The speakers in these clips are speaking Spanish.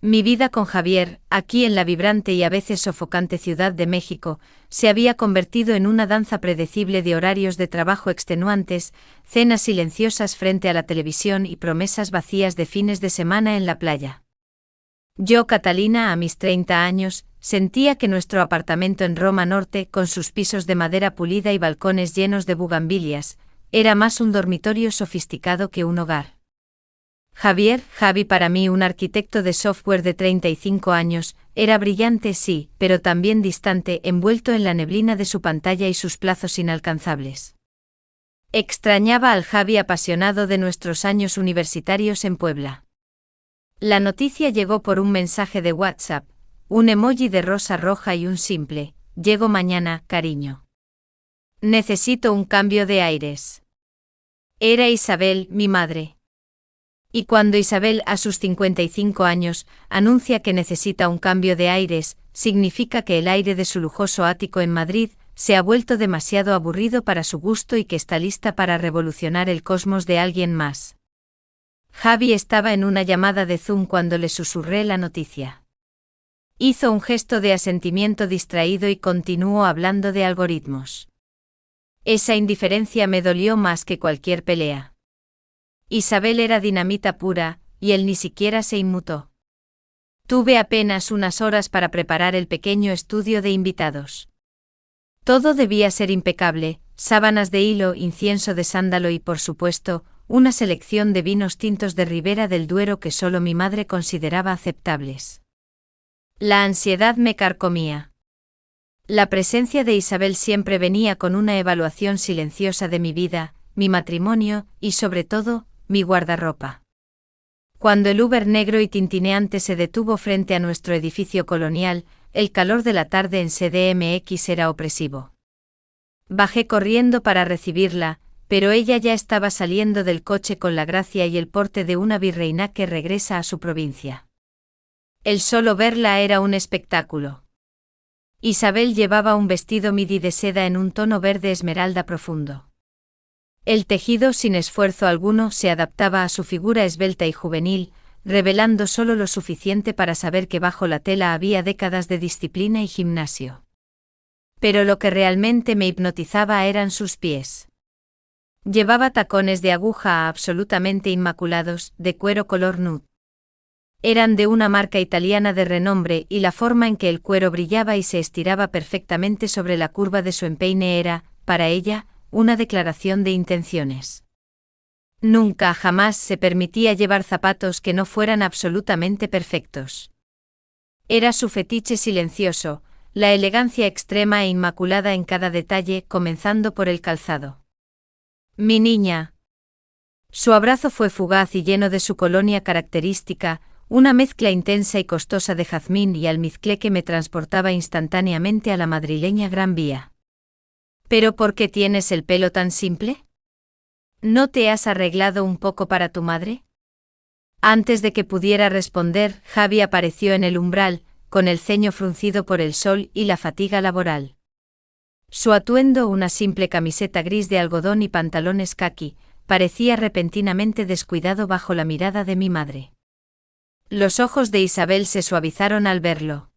Mi vida con Javier, aquí en la vibrante y a veces sofocante Ciudad de México, se había convertido en una danza predecible de horarios de trabajo extenuantes, cenas silenciosas frente a la televisión y promesas vacías de fines de semana en la playa. Yo, Catalina, a mis 30 años, sentía que nuestro apartamento en Roma Norte, con sus pisos de madera pulida y balcones llenos de bugambilias, era más un dormitorio sofisticado que un hogar. Javi, para mí un arquitecto de software de 35 años, era brillante sí, pero también distante, envuelto en la neblina de su pantalla y sus plazos inalcanzables. Extrañaba al Javi apasionado de nuestros años universitarios en Puebla. La noticia llegó por un mensaje de WhatsApp, un emoji de rosa roja y un simple, llego mañana, cariño. Necesito un cambio de aires. Era Isabel, mi madre. Y cuando Isabel, a sus 55 años, anuncia que necesita un cambio de aires, significa que el aire de su lujoso ático en Madrid se ha vuelto demasiado aburrido para su gusto y que está lista para revolucionar el cosmos de alguien más. Javi estaba en una llamada de Zoom cuando le susurré la noticia. Hizo un gesto de asentimiento distraído y continuó hablando de algoritmos. Esa indiferencia me dolió más que cualquier pelea. Isabel era dinamita pura, y él ni siquiera se inmutó. Tuve apenas unas horas para preparar el pequeño estudio de invitados. Todo debía ser impecable, sábanas de hilo, incienso de sándalo y, por supuesto, una selección de vinos tintos de Ribera del Duero que solo mi madre consideraba aceptables. La ansiedad me carcomía. La presencia de Isabel siempre venía con una evaluación silenciosa de mi vida, mi matrimonio y, sobre todo, mi guardarropa. Cuando el Uber negro y tintineante se detuvo frente a nuestro edificio colonial, el calor de la tarde en CDMX era opresivo. Bajé corriendo para recibirla, pero ella ya estaba saliendo del coche con la gracia y el porte de una virreina que regresa a su provincia. El solo verla era un espectáculo. Isabel llevaba un vestido midi de seda en un tono verde esmeralda profundo. El tejido sin esfuerzo alguno se adaptaba a su figura esbelta y juvenil, revelando solo lo suficiente para saber que bajo la tela había décadas de disciplina y gimnasio. Pero lo que realmente me hipnotizaba eran sus pies. Llevaba tacones de aguja absolutamente inmaculados, de cuero color nude. Eran de una marca italiana de renombre y la forma en que el cuero brillaba y se estiraba perfectamente sobre la curva de su empeine era, para ella, una declaración de intenciones. Nunca jamás se permitía llevar zapatos que no fueran absolutamente perfectos. Era su fetiche silencioso, la elegancia extrema e inmaculada en cada detalle, comenzando por el calzado. Mi niña. Su abrazo fue fugaz y lleno de su colonia característica, una mezcla intensa y costosa de jazmín y almizcle que me transportaba instantáneamente a la madrileña Gran Vía. ¿Pero por qué tienes el pelo tan simple? ¿No te has arreglado un poco para tu madre? Antes de que pudiera responder, Javi apareció en el umbral, con el ceño fruncido por el sol y la fatiga laboral. Su atuendo, una simple camiseta gris de algodón y pantalones caqui, parecía repentinamente descuidado bajo la mirada de mi madre. Los ojos de Isabel se suavizaron al verlo.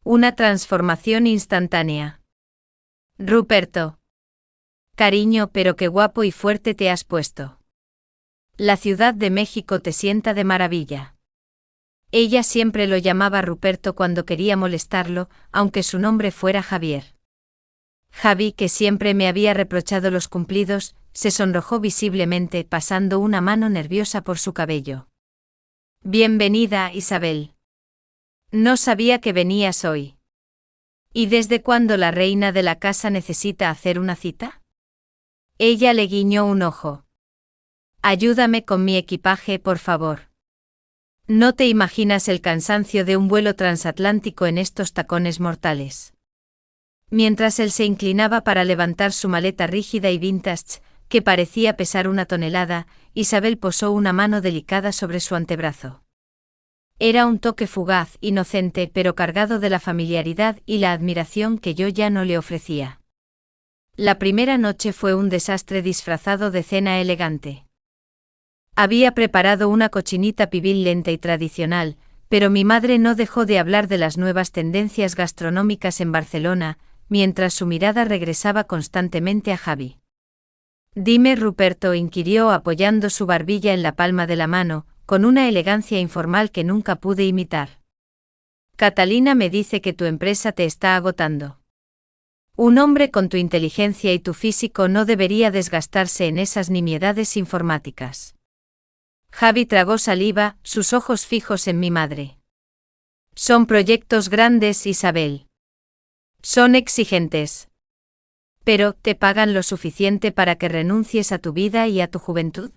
Una transformación instantánea. Ruperto. Cariño, pero qué guapo y fuerte te has puesto. La Ciudad de México te sienta de maravilla. Ella siempre lo llamaba Ruperto cuando quería molestarlo, aunque su nombre fuera Javier. Javi, que siempre me había reprochado los cumplidos, se sonrojó visiblemente, pasando una mano nerviosa por su cabello. Bienvenida, Isabel. No sabía que venías hoy. ¿Y desde cuándo la reina de la casa necesita hacer una cita? Ella le guiñó un ojo. Ayúdame con mi equipaje, por favor. No te imaginas el cansancio de un vuelo transatlántico en estos tacones mortales. Mientras él se inclinaba para levantar su maleta rígida y vintage, que parecía pesar 1 tonelada, Isabel posó una mano delicada sobre su antebrazo. Era un toque fugaz, inocente, pero cargado de la familiaridad y la admiración que yo ya no le ofrecía. La primera noche fue un desastre disfrazado de cena elegante. Había preparado una cochinita pibil lenta y tradicional, Pero mi madre no dejó de hablar de las nuevas tendencias gastronómicas en Barcelona, mientras su mirada regresaba constantemente a Javi. Dime, Ruperto, inquirió apoyando su barbilla en la palma de la mano, con una elegancia informal que nunca pude imitar. Catalina me dice que tu empresa te está agotando. Un hombre con tu inteligencia y tu físico no debería desgastarse en esas nimiedades informáticas. Javi tragó saliva, sus ojos fijos en mi madre. Son proyectos grandes, Isabel. Son exigentes. Pero, ¿te pagan lo suficiente para que renuncies a tu vida y a tu juventud?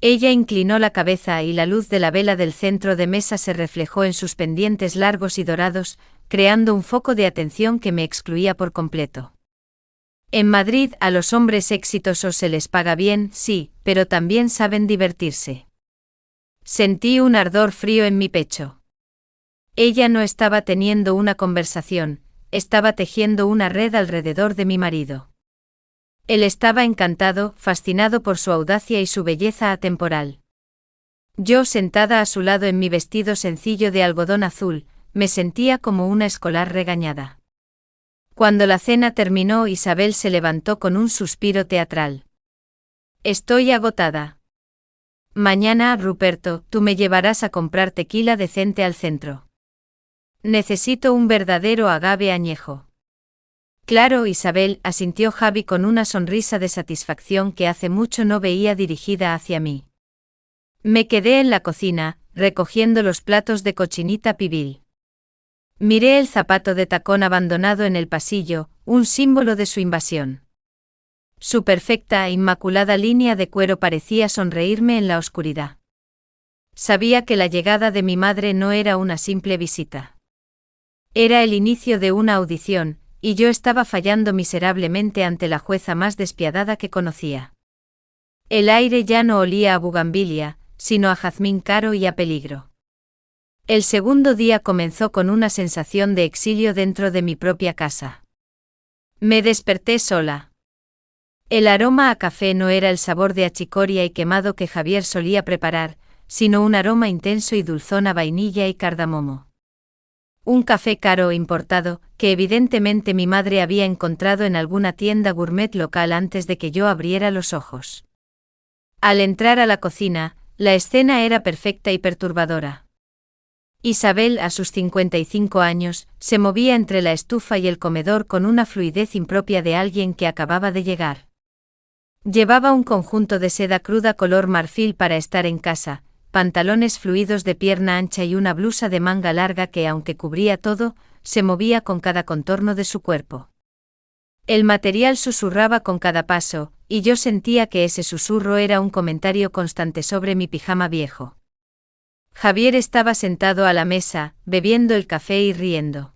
Ella inclinó la cabeza y la luz de la vela del centro de mesa se reflejó en sus pendientes largos y dorados, creando un foco de atención que me excluía por completo. En Madrid a los hombres exitosos se les paga bien, sí, pero también saben divertirse. Sentí un ardor frío en mi pecho. Ella no estaba teniendo una conversación, estaba tejiendo una red alrededor de mi marido. Él estaba encantado, fascinado por su audacia y su belleza atemporal. Yo, sentada a su lado en mi vestido sencillo de algodón azul, me sentía como una escolar regañada. Cuando la cena terminó, Isabel se levantó con un suspiro teatral. Estoy agotada. Mañana, Ruperto, tú me llevarás a comprar tequila decente al centro. Necesito un verdadero agave añejo. Claro, Isabel, asintió Javi con una sonrisa de satisfacción que hace mucho no veía dirigida hacia mí. Me quedé en la cocina, recogiendo los platos de cochinita pibil. Miré el zapato de tacón abandonado en el pasillo, un símbolo de su invasión. Su perfecta e inmaculada línea de cuero parecía sonreírme en la oscuridad. Sabía que la llegada de mi madre no era una simple visita. Era el inicio de una audición, y yo estaba fallando miserablemente ante la jueza más despiadada que conocía. El aire ya no olía a bugambilia, sino a jazmín caro y a peligro. El segundo día comenzó con una sensación de exilio dentro de mi propia casa. Me desperté sola. El aroma a café no era el sabor de achicoria y quemado que Javier solía preparar, sino un aroma intenso y dulzón a vainilla y cardamomo. Un café caro e importado, que evidentemente mi madre había encontrado en alguna tienda gourmet local antes de que yo abriera los ojos. Al entrar a la cocina, la escena era perfecta y perturbadora. Isabel, a sus 55 años, se movía entre la estufa y el comedor con una fluidez impropia de alguien que acababa de llegar. Llevaba un conjunto de seda cruda color marfil para estar en casa, pantalones fluidos de pierna ancha y una blusa de manga larga que, aunque cubría todo, se movía con cada contorno de su cuerpo. El material susurraba con cada paso, y yo sentía que ese susurro era un comentario constante sobre mi pijama viejo. Javier estaba sentado a la mesa, bebiendo el café y riendo.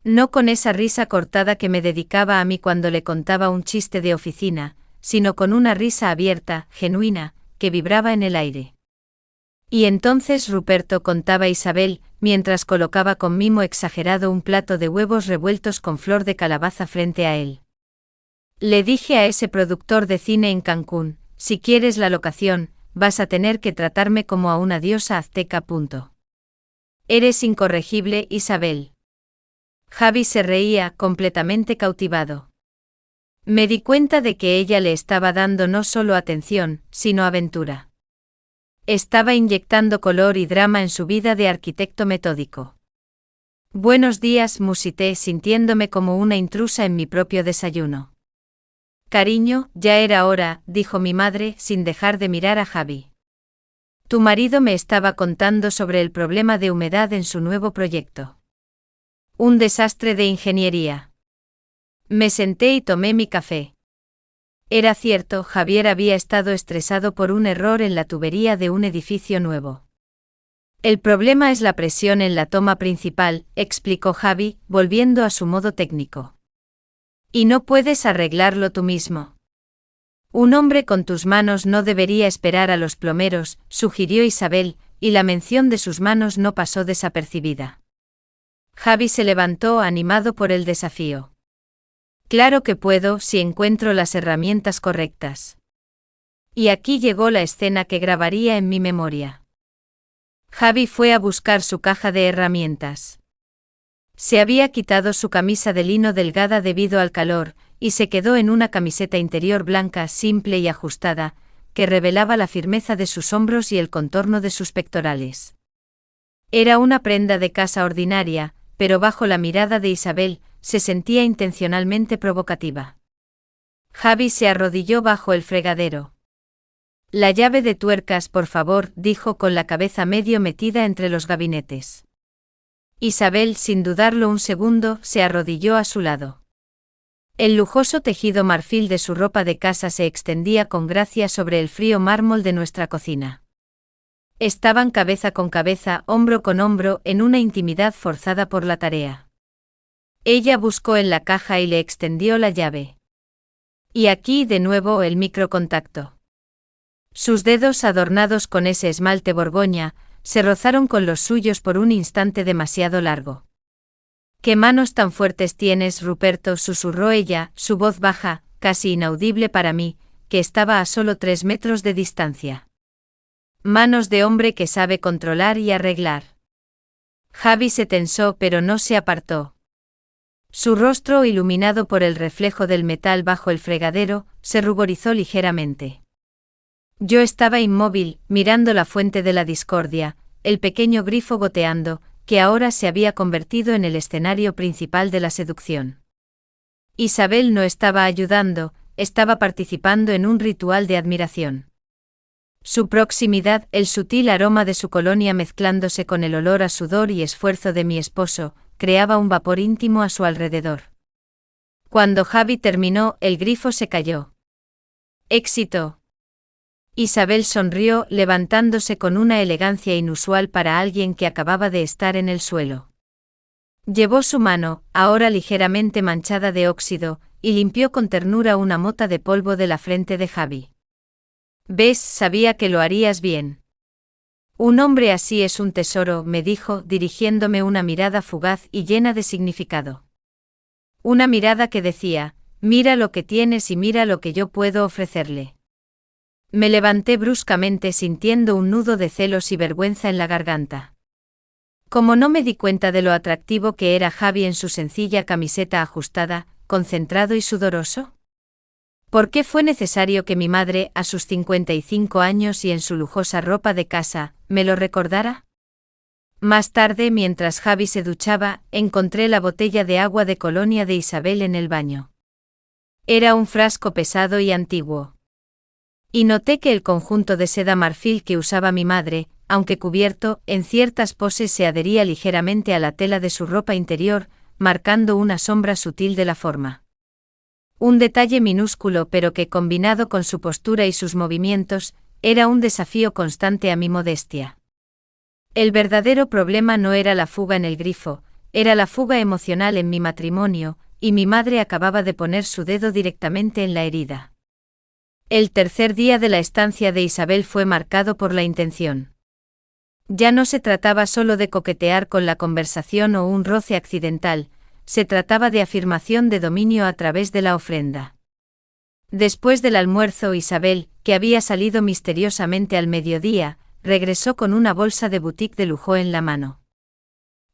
No con esa risa cortada que me dedicaba a mí cuando le contaba un chiste de oficina, sino con una risa abierta, genuina, que vibraba en el aire. Y entonces Ruperto, contaba Isabel, mientras colocaba con mimo exagerado un plato de huevos revueltos con flor de calabaza frente a él. Le dije a ese productor de cine en Cancún, si quieres la locación, vas a tener que tratarme como a una diosa azteca. Eres incorregible, Isabel. Javi se reía, completamente cautivado. Me di cuenta de que ella le estaba dando no solo atención, sino aventura. Estaba inyectando color y drama en su vida de arquitecto metódico. Buenos días, musité, sintiéndome como una intrusa en mi propio desayuno. Cariño, ya era hora, dijo mi madre, sin dejar de mirar a Javi. Tu marido me estaba contando sobre el problema de humedad en su nuevo proyecto. Un desastre de ingeniería. Me senté y tomé mi café. Era cierto, Javier había estado estresado por un error en la tubería de un edificio nuevo. El problema es la presión en la toma principal, explicó Javi, volviendo a su modo técnico. Y no puedes arreglarlo tú mismo. Un hombre con tus manos no debería esperar a los plomeros, sugirió Isabel, y la mención de sus manos no pasó desapercibida. Javi se levantó animado por el desafío. Claro que puedo si encuentro las herramientas correctas. Y aquí llegó la escena que grabaría en mi memoria. Javi fue a buscar su caja de herramientas. Se había quitado su camisa de lino delgada debido al calor, y se quedó en una camiseta interior blanca simple y ajustada, que revelaba la firmeza de sus hombros y el contorno de sus pectorales. Era una prenda de casa ordinaria, pero bajo la mirada de Isabel, se sentía intencionalmente provocativa. Javi se arrodilló bajo el fregadero. La llave de tuercas, por favor, dijo con la cabeza medio metida entre los gabinetes. Isabel, sin dudarlo un segundo, se arrodilló a su lado. El lujoso tejido marfil de su ropa de casa se extendía con gracia sobre el frío mármol de nuestra cocina. Estaban cabeza con cabeza, hombro con hombro, en una intimidad forzada por la tarea. Ella buscó en la caja y le extendió la llave. Y aquí de nuevo el microcontacto. Sus dedos, adornados con ese esmalte borgoña, se rozaron con los suyos por un instante demasiado largo. «¿Qué manos tan fuertes tienes, Ruperto?», susurró ella, su voz baja, casi inaudible para mí, que estaba a solo 3 metros de distancia. «Manos de hombre que sabe controlar y arreglar». Javi se tensó pero no se apartó. Su rostro, iluminado por el reflejo del metal bajo el fregadero, se ruborizó ligeramente. Yo estaba inmóvil, mirando la fuente de la discordia, el pequeño grifo goteando, que ahora se había convertido en el escenario principal de la seducción. Isabel no estaba ayudando, estaba participando en un ritual de admiración. Su proximidad, el sutil aroma de su colonia mezclándose con el olor a sudor y esfuerzo de mi esposo, creaba un vapor íntimo a su alrededor. Cuando Javi terminó, el grifo se cayó. «Éxito». Isabel sonrió, levantándose con una elegancia inusual para alguien que acababa de estar en el suelo. Llevó su mano, ahora ligeramente manchada de óxido, y limpió con ternura una mota de polvo de la frente de Javi. «¿Ves? Sabía que lo harías bien». «Un hombre así es un tesoro», me dijo, dirigiéndome una mirada fugaz y llena de significado. Una mirada que decía, «Mira lo que tienes y mira lo que yo puedo ofrecerle». Me levanté bruscamente sintiendo un nudo de celos y vergüenza en la garganta. Como no me di cuenta de lo atractivo que era Javi en su sencilla camiseta ajustada, concentrado y sudoroso. ¿Por qué fue necesario que mi madre, a sus 55 años y en su lujosa ropa de casa, me lo recordara? Más tarde, mientras Javi se duchaba, encontré la botella de agua de colonia de Isabel en el baño. Era un frasco pesado y antiguo. Y noté que el conjunto de seda marfil que usaba mi madre, aunque cubierto, en ciertas poses se adhería ligeramente a la tela de su ropa interior, marcando una sombra sutil de la forma. Un detalle minúsculo pero que, combinado con su postura y sus movimientos, era un desafío constante a mi modestia. El verdadero problema no era la fuga en el grifo, era la fuga emocional en mi matrimonio, y mi madre acababa de poner su dedo directamente en la herida. El tercer día de la estancia de Isabel fue marcado por la intención. Ya no se trataba solo de coquetear con la conversación o un roce accidental, se trataba de afirmación de dominio a través de la ofrenda. Después del almuerzo, Isabel, que había salido misteriosamente al mediodía, regresó con una bolsa de boutique de lujo en la mano.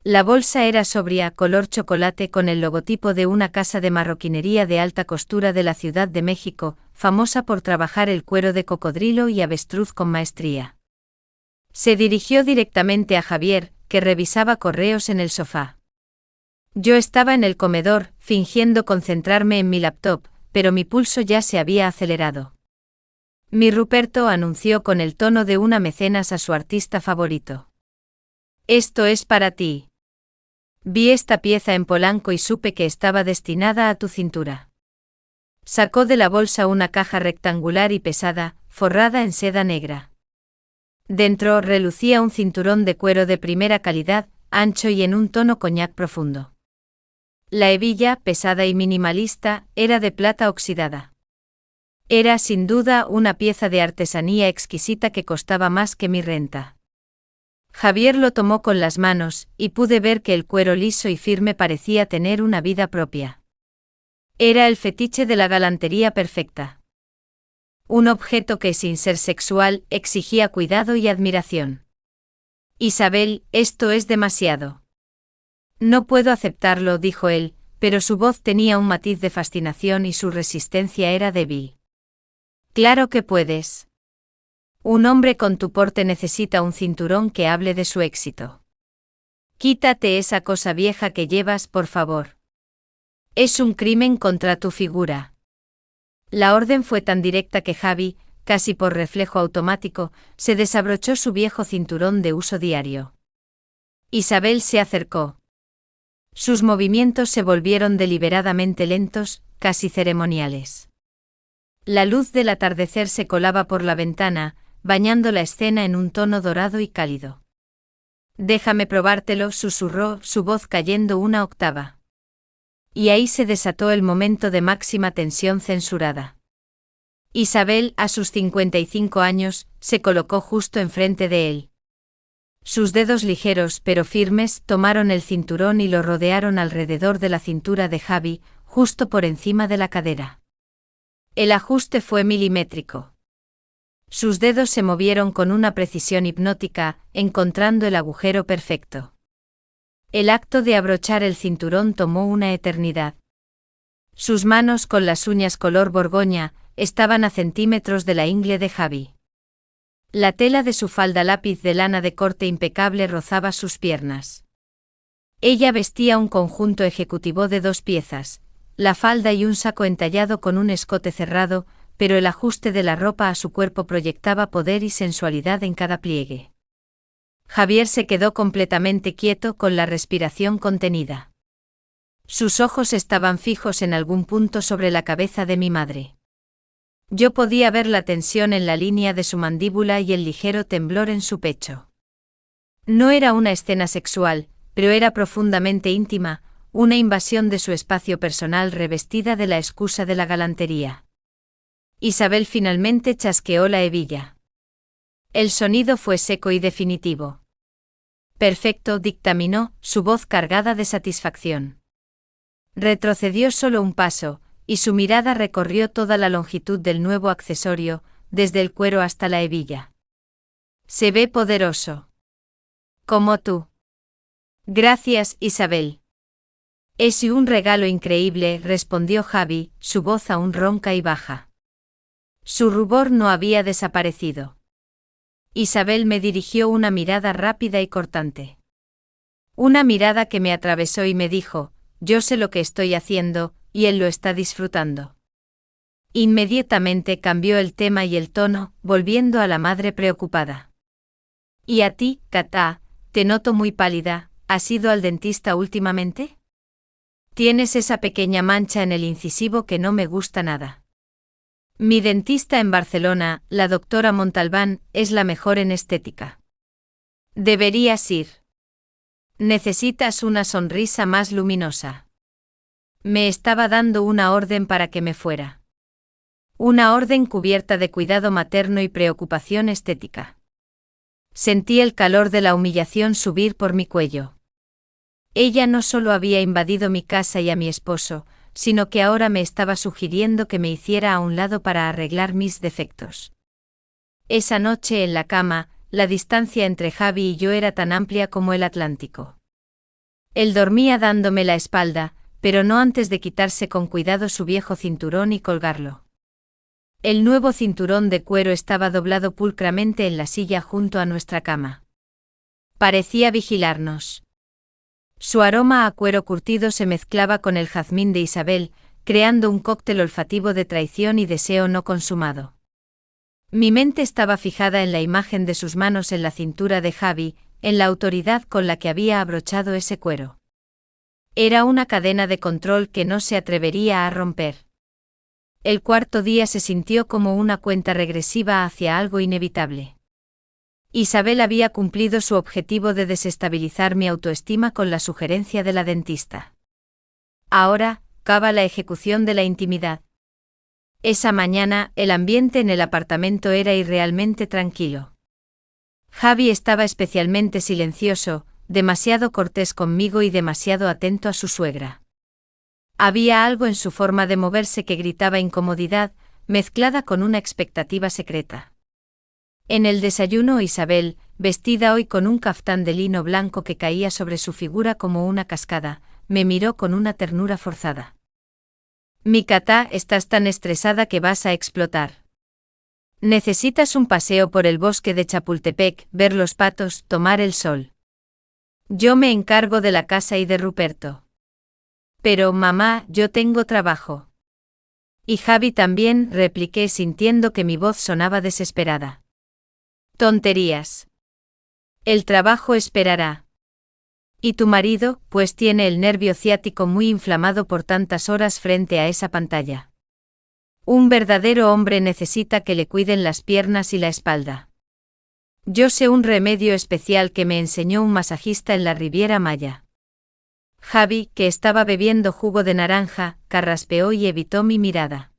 La bolsa era sobria, color chocolate, con el logotipo de una casa de marroquinería de alta costura de la Ciudad de México, famosa por trabajar el cuero de cocodrilo y avestruz con maestría. Se dirigió directamente a Javier, que revisaba correos en el sofá. Yo estaba en el comedor, fingiendo concentrarme en mi laptop, pero mi pulso ya se había acelerado. «Mi Ruperto», anunció con el tono de una mecenas a su artista favorito. «Esto es para ti. Vi esta pieza en Polanco y supe que estaba destinada a tu cintura». Sacó de la bolsa una caja rectangular y pesada, forrada en seda negra. Dentro relucía un cinturón de cuero de primera calidad, ancho y en un tono coñac profundo. La hebilla, pesada y minimalista, era de plata oxidada. Era sin duda una pieza de artesanía exquisita que costaba más que mi renta. Javier lo tomó con las manos, y pude ver que el cuero liso y firme parecía tener una vida propia. Era el fetiche de la galantería perfecta. Un objeto que, sin ser sexual, exigía cuidado y admiración. Isabel, esto es demasiado. No puedo aceptarlo, dijo él, pero su voz tenía un matiz de fascinación y su resistencia era débil. Claro que puedes. Un hombre con tu porte necesita un cinturón que hable de su éxito. Quítate esa cosa vieja que llevas, por favor. Es un crimen contra tu figura. La orden fue tan directa que Javi, casi por reflejo automático, se desabrochó su viejo cinturón de uso diario. Isabel se acercó. Sus movimientos se volvieron deliberadamente lentos, casi ceremoniales. La luz del atardecer se colaba por la ventana, bañando la escena en un tono dorado y cálido. Déjame probártelo, susurró, su voz cayendo una octava. Y ahí se desató el momento de máxima tensión censurada. Isabel, a sus 55 años, se colocó justo enfrente de él. Sus dedos ligeros pero firmes tomaron el cinturón y lo rodearon alrededor de la cintura de Javi, justo por encima de la cadera. El ajuste fue milimétrico. Sus dedos se movieron con una precisión hipnótica, encontrando el agujero perfecto. El acto de abrochar el cinturón tomó una eternidad. Sus manos con las uñas color borgoña estaban a centímetros de la ingle de Javi. La tela de su falda lápiz de lana de corte impecable rozaba sus piernas. Ella vestía un conjunto ejecutivo de 2 piezas, la falda y un saco entallado con un escote cerrado, pero el ajuste de la ropa a su cuerpo proyectaba poder y sensualidad en cada pliegue. Javier se quedó completamente quieto con la respiración contenida. Sus ojos estaban fijos en algún punto sobre la cabeza de mi madre. Yo podía ver la tensión en la línea de su mandíbula y el ligero temblor en su pecho. No era una escena sexual, pero era profundamente íntima, una invasión de su espacio personal revestida de la excusa de la galantería. Isabel finalmente chasqueó la hebilla. El sonido fue seco y definitivo. Perfecto, dictaminó, su voz cargada de satisfacción. Retrocedió solo un paso, y su mirada recorrió toda la longitud del nuevo accesorio, desde el cuero hasta la hebilla. Se ve poderoso. Como tú. Gracias, Isabel. Es un regalo increíble, respondió Javi, su voz aún ronca y baja. Su rubor no había desaparecido. Isabel me dirigió una mirada rápida y cortante. Una mirada que me atravesó y me dijo, yo sé lo que estoy haciendo, y él lo está disfrutando. Inmediatamente cambió el tema y el tono, volviendo a la madre preocupada. ¿Y a ti, Katá? Te noto muy pálida, ¿has ido al dentista últimamente? Tienes esa pequeña mancha en el incisivo que no me gusta nada. Mi dentista en Barcelona, la doctora Montalbán, es la mejor en estética. Deberías ir. Necesitas una sonrisa más luminosa. Me estaba dando una orden para que me fuera. Una orden cubierta de cuidado materno y preocupación estética. Sentí el calor de la humillación subir por mi cuello. Ella no solo había invadido mi casa y a mi esposo, sino que ahora me estaba sugiriendo que me hiciera a un lado para arreglar mis defectos. Esa noche en la cama, la distancia entre Javi y yo era tan amplia como el Atlántico. Él dormía dándome la espalda, pero no antes de quitarse con cuidado su viejo cinturón y colgarlo. El nuevo cinturón de cuero estaba doblado pulcramente en la silla junto a nuestra cama. Parecía vigilarnos. Su aroma a cuero curtido se mezclaba con el jazmín de Isabel, creando un cóctel olfativo de traición y deseo no consumado. Mi mente estaba fijada en la imagen de sus manos en la cintura de Javi, en la autoridad con la que había abrochado ese cuero. Era una cadena de control que no se atrevería a romper. El cuarto día se sintió como una cuenta regresiva hacia algo inevitable. Isabel había cumplido su objetivo de desestabilizar mi autoestima con la sugerencia de la dentista. Ahora, tocaba la ejecución de la intimidad. Esa mañana, el ambiente en el apartamento era irrealmente tranquilo. Javi estaba especialmente silencioso, demasiado cortés conmigo y demasiado atento a su suegra. Había algo en su forma de moverse que gritaba incomodidad, mezclada con una expectativa secreta. En el desayuno Isabel, vestida hoy con un caftán de lino blanco que caía sobre su figura como una cascada, me miró con una ternura forzada. Mikata, estás tan estresada que vas a explotar. Necesitas un paseo por el bosque de Chapultepec, ver los patos, tomar el sol. Yo me encargo de la casa y de Ruperto. Pero, mamá, yo tengo trabajo. Y Javi también, repliqué sintiendo que mi voz sonaba desesperada. Tonterías. El trabajo esperará. Y tu marido, pues tiene el nervio ciático muy inflamado por tantas horas frente a esa pantalla. Un verdadero hombre necesita que le cuiden las piernas y la espalda. Yo sé un remedio especial que me enseñó un masajista en la Riviera Maya. Javi, que estaba bebiendo jugo de naranja, carraspeó y evitó mi mirada.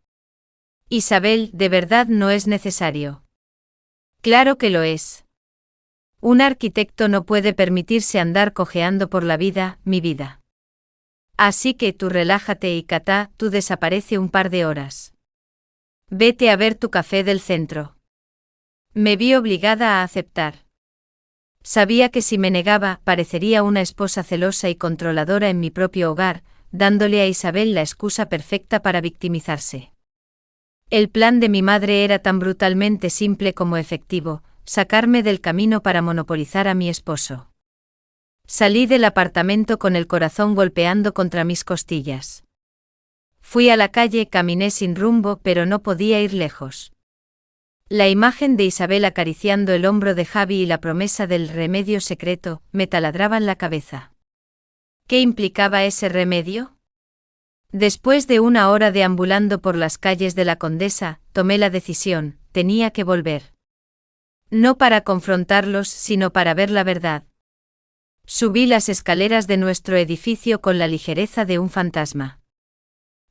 Isabel, de verdad no es necesario. Claro que lo es. Un arquitecto no puede permitirse andar cojeando por la vida, mi vida. Así que tú relájate y Kata, tú desaparece un par de horas. Vete a ver tu café del centro. Me vi obligada a aceptar. Sabía que si me negaba, parecería una esposa celosa y controladora en mi propio hogar, dándole a Isabel la excusa perfecta para victimizarse. El plan de mi madre era tan brutalmente simple como efectivo, sacarme del camino para monopolizar a mi esposo. Salí del apartamento con el corazón golpeando contra mis costillas. Fui a la calle, caminé sin rumbo, pero no podía ir lejos. La imagen de Isabel acariciando el hombro de Javi y la promesa del remedio secreto me taladraban la cabeza. ¿Qué implicaba ese remedio? Después de una hora deambulando por las calles de la Condesa, tomé la decisión, tenía que volver. No para confrontarlos, sino para ver la verdad. Subí las escaleras de nuestro edificio con la ligereza de un fantasma.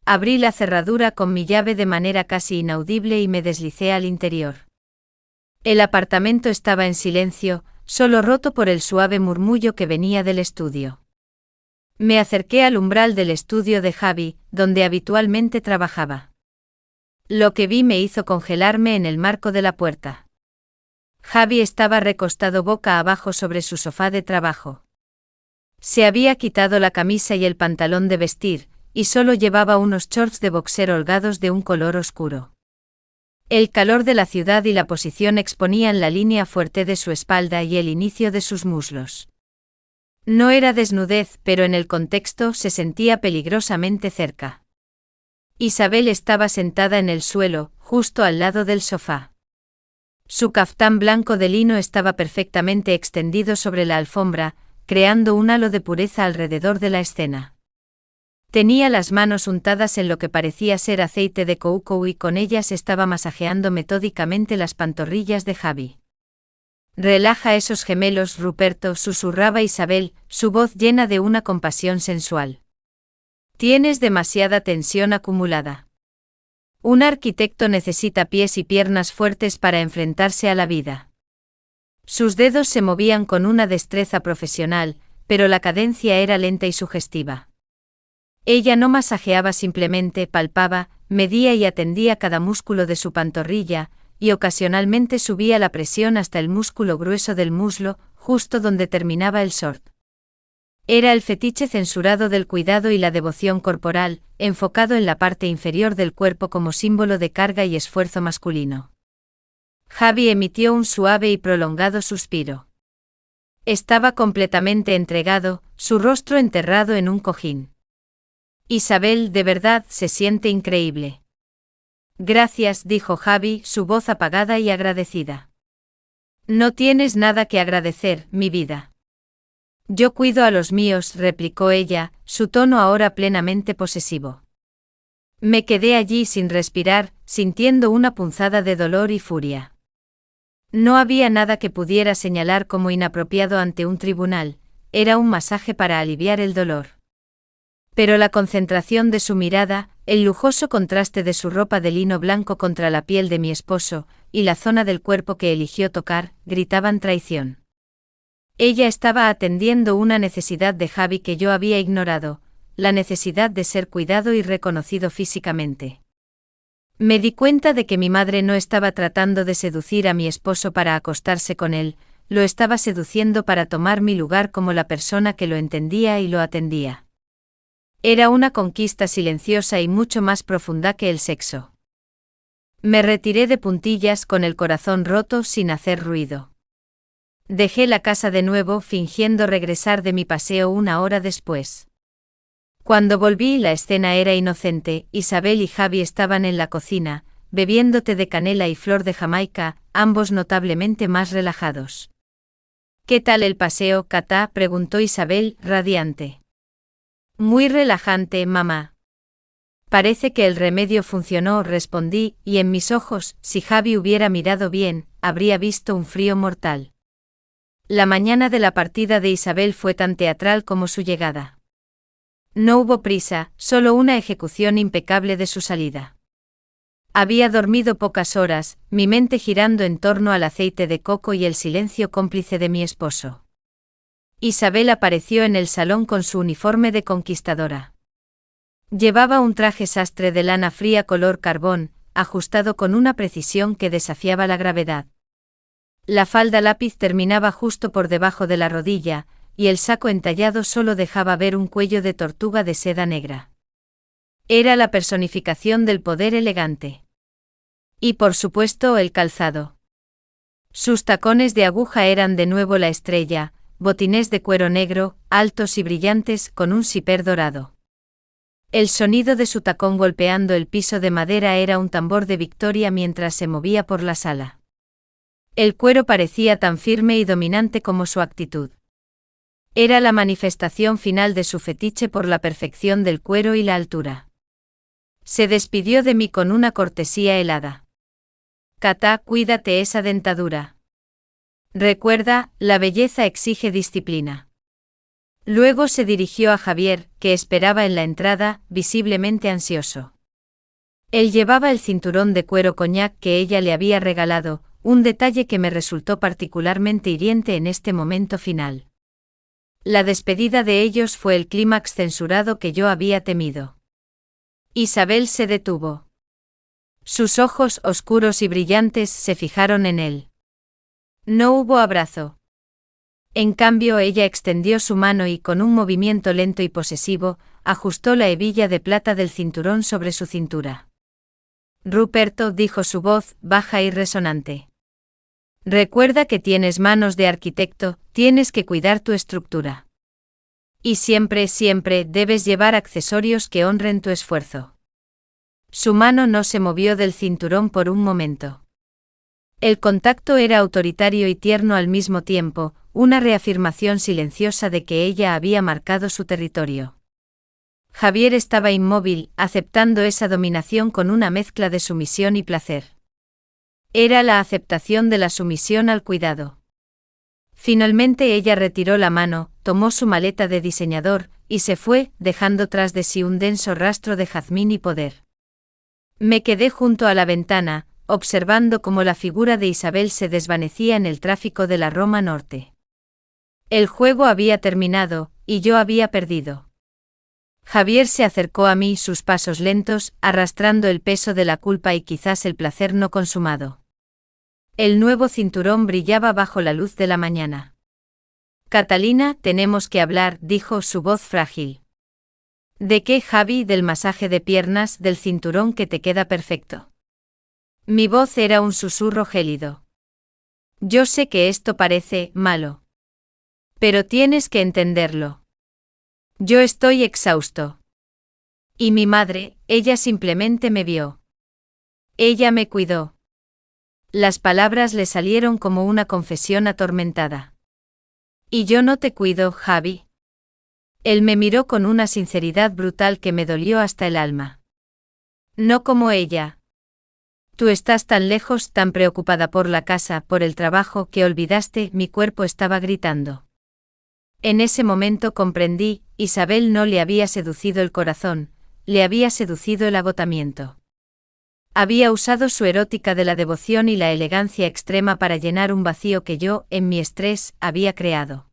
Abrí la cerradura con mi llave de manera casi inaudible y me deslicé al interior. El apartamento estaba en silencio, solo roto por el suave murmullo que venía del estudio. Me acerqué al umbral del estudio de Javi, donde habitualmente trabajaba. Lo que vi me hizo congelarme en el marco de la puerta. Javi estaba recostado boca abajo sobre su sofá de trabajo. Se había quitado la camisa y el pantalón de vestir, y solo llevaba unos shorts de boxer holgados de un color oscuro. El calor de la ciudad y la posición exponían la línea fuerte de su espalda y el inicio de sus muslos. No era desnudez, pero en el contexto se sentía peligrosamente cerca. Isabel estaba sentada en el suelo, justo al lado del sofá. Su caftán blanco de lino estaba perfectamente extendido sobre la alfombra, creando un halo de pureza alrededor de la escena. Tenía las manos untadas en lo que parecía ser aceite de coco y con ellas estaba masajeando metódicamente las pantorrillas de Javi. Relaja esos gemelos, Ruperto, susurraba Isabel, su voz llena de una compasión sensual. Tienes demasiada tensión acumulada. Un arquitecto necesita pies y piernas fuertes para enfrentarse a la vida. Sus dedos se movían con una destreza profesional, pero la cadencia era lenta y sugestiva. Ella no masajeaba, simplemente palpaba, medía y atendía cada músculo de su pantorrilla, y ocasionalmente subía la presión hasta el músculo grueso del muslo, justo donde terminaba el short. Era el fetiche censurado del cuidado y la devoción corporal, enfocado en la parte inferior del cuerpo como símbolo de carga y esfuerzo masculino. Javi emitió un suave y prolongado suspiro. Estaba completamente entregado, su rostro enterrado en un cojín. Isabel, de verdad, se siente increíble. Gracias, dijo Javi, su voz apagada y agradecida. No tienes nada que agradecer, mi vida. Yo cuido a los míos, replicó ella, su tono ahora plenamente posesivo. Me quedé allí sin respirar, sintiendo una punzada de dolor y furia. No había nada que pudiera señalar como inapropiado ante un tribunal, era un masaje para aliviar el dolor. Pero la concentración de su mirada, el lujoso contraste de su ropa de lino blanco contra la piel de mi esposo, y la zona del cuerpo que eligió tocar, gritaban traición. Ella estaba atendiendo una necesidad de Javi que yo había ignorado, la necesidad de ser cuidado y reconocido físicamente. Me di cuenta de que mi madre no estaba tratando de seducir a mi esposo para acostarse con él, lo estaba seduciendo para tomar mi lugar como la persona que lo entendía y lo atendía. Era una conquista silenciosa y mucho más profunda que el sexo. Me retiré de puntillas con el corazón roto sin hacer ruido. Dejé la casa de nuevo fingiendo regresar de mi paseo una hora después. Cuando volví la escena era inocente, Isabel y Javi estaban en la cocina, bebiendo té de canela y flor de Jamaica, ambos notablemente más relajados. ¿Qué tal el paseo, Katá?, preguntó Isabel, radiante. Muy relajante, mamá. Parece que el remedio funcionó, respondí, y en mis ojos, si Javi hubiera mirado bien, habría visto un frío mortal. La mañana de la partida de Isabel fue tan teatral como su llegada. No hubo prisa, solo una ejecución impecable de su salida. Había dormido pocas horas, mi mente girando en torno al aceite de coco y el silencio cómplice de mi esposo. Isabel apareció en el salón con su uniforme de conquistadora. Llevaba un traje sastre de lana fría color carbón, ajustado con una precisión que desafiaba la gravedad. La falda lápiz terminaba justo por debajo de la rodilla, y el saco entallado solo dejaba ver un cuello de tortuga de seda negra. Era la personificación del poder elegante. Y por supuesto el calzado. Sus tacones de aguja eran de nuevo la estrella, botines de cuero negro, altos y brillantes con un siper dorado. El sonido de su tacón golpeando el piso de madera era un tambor de victoria mientras se movía por la sala. El cuero parecía tan firme y dominante como su actitud. Era la manifestación final de su fetiche por la perfección del cuero y la altura. Se despidió de mí con una cortesía helada. Katá, cuídate esa dentadura. Recuerda, la belleza exige disciplina. Luego se dirigió a Javier, que esperaba en la entrada, visiblemente ansioso. Él llevaba el cinturón de cuero coñac que ella le había regalado, un detalle que me resultó particularmente hiriente en este momento final. La despedida de ellos fue el clímax censurado que yo había temido. Isabel se detuvo. Sus ojos oscuros y brillantes se fijaron en él. No hubo abrazo. En cambio ella extendió su mano y con un movimiento lento y posesivo, ajustó la hebilla de plata del cinturón sobre su cintura. Ruperto, dijo su voz, baja y resonante. Recuerda que tienes manos de arquitecto, tienes que cuidar tu estructura. Y siempre, siempre debes llevar accesorios que honren tu esfuerzo. Su mano no se movió del cinturón por un momento. El contacto era autoritario y tierno al mismo tiempo, una reafirmación silenciosa de que ella había marcado su territorio. Javier estaba inmóvil, aceptando esa dominación con una mezcla de sumisión y placer. Era la aceptación de la sumisión al cuidado. Finalmente ella retiró la mano, tomó su maleta de diseñador, y se fue, dejando tras de sí un denso rastro de jazmín y poder. Me quedé junto a la ventana, observando cómo la figura de Isabel se desvanecía en el tráfico de la Roma Norte. El juego había terminado, y yo había perdido. Javier se acercó a mí, sus pasos lentos, arrastrando el peso de la culpa y quizás el placer no consumado. El nuevo cinturón brillaba bajo la luz de la mañana. Catalina, tenemos que hablar, dijo su voz frágil. ¿De qué, Javi? Del masaje de piernas, del cinturón que te queda perfecto. Mi voz era un susurro gélido. Yo sé que esto parece malo. Pero tienes que entenderlo. Yo estoy exhausto. Y mi madre, ella simplemente me vio. Ella me cuidó. Las palabras le salieron como una confesión atormentada. Y yo no te cuido, Javi. Él me miró con una sinceridad brutal que me dolió hasta el alma. No como ella. Tú estás tan lejos, tan preocupada por la casa, por el trabajo, que olvidaste, mi cuerpo estaba gritando. En ese momento comprendí, Isabel no le había seducido el corazón, le había seducido el agotamiento. Había usado su erótica de la devoción y la elegancia extrema para llenar un vacío que yo, en mi estrés, había creado.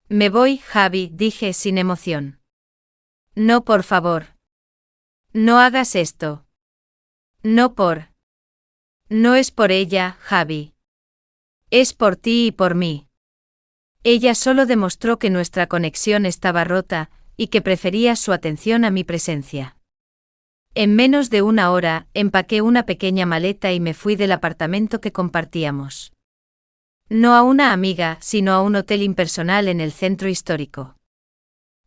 Me voy, Javi, dije sin emoción. No, por favor. No hagas esto. No es por ella, Javi. Es por ti y por mí. Ella solo demostró que nuestra conexión estaba rota, y que prefería su atención a mi presencia. En menos de una hora, empaqué una pequeña maleta y me fui del apartamento que compartíamos. No a una amiga, sino a un hotel impersonal en el centro histórico.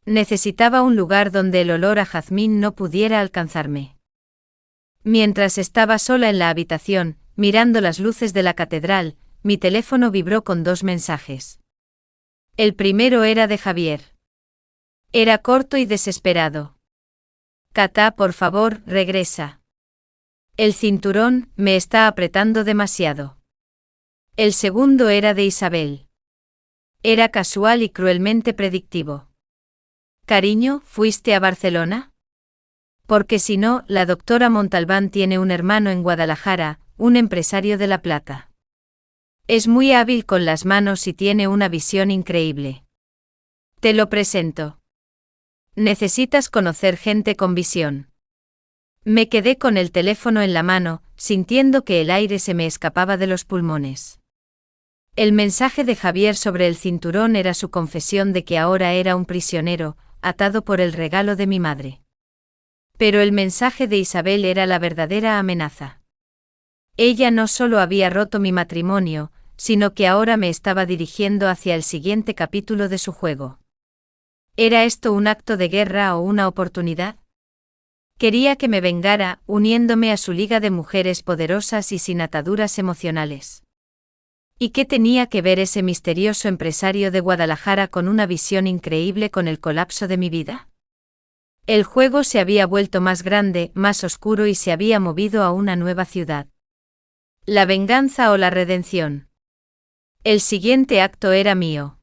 Necesitaba un lugar donde el olor a jazmín no pudiera alcanzarme. Mientras estaba sola en la habitación, mirando las luces de la catedral, mi teléfono vibró con 2 mensajes. El primero era de Javier. Era corto y desesperado. Cata, por favor, regresa. El cinturón me está apretando demasiado. El segundo era de Isabel. Era casual y cruelmente predictivo. Cariño, ¿fuiste a Barcelona? Porque si no, la doctora Montalbán tiene un hermano en Guadalajara, un empresario de La Plata. Es muy hábil con las manos y tiene una visión increíble. Te lo presento. Necesitas conocer gente con visión. Me quedé con el teléfono en la mano, sintiendo que el aire se me escapaba de los pulmones. El mensaje de Javier sobre el cinturón era su confesión de que ahora era un prisionero, atado por el regalo de mi madre. Pero el mensaje de Isabel era la verdadera amenaza. Ella no solo había roto mi matrimonio, sino que ahora me estaba dirigiendo hacia el siguiente capítulo de su juego. ¿Era esto un acto de guerra o una oportunidad? Quería que me vengara, uniéndome a su liga de mujeres poderosas y sin ataduras emocionales. ¿Y qué tenía que ver ese misterioso empresario de Guadalajara con una visión increíble con el colapso de mi vida? El juego se había vuelto más grande, más oscuro y se había movido a una nueva ciudad. ¿La venganza o la redención? El siguiente acto era mío.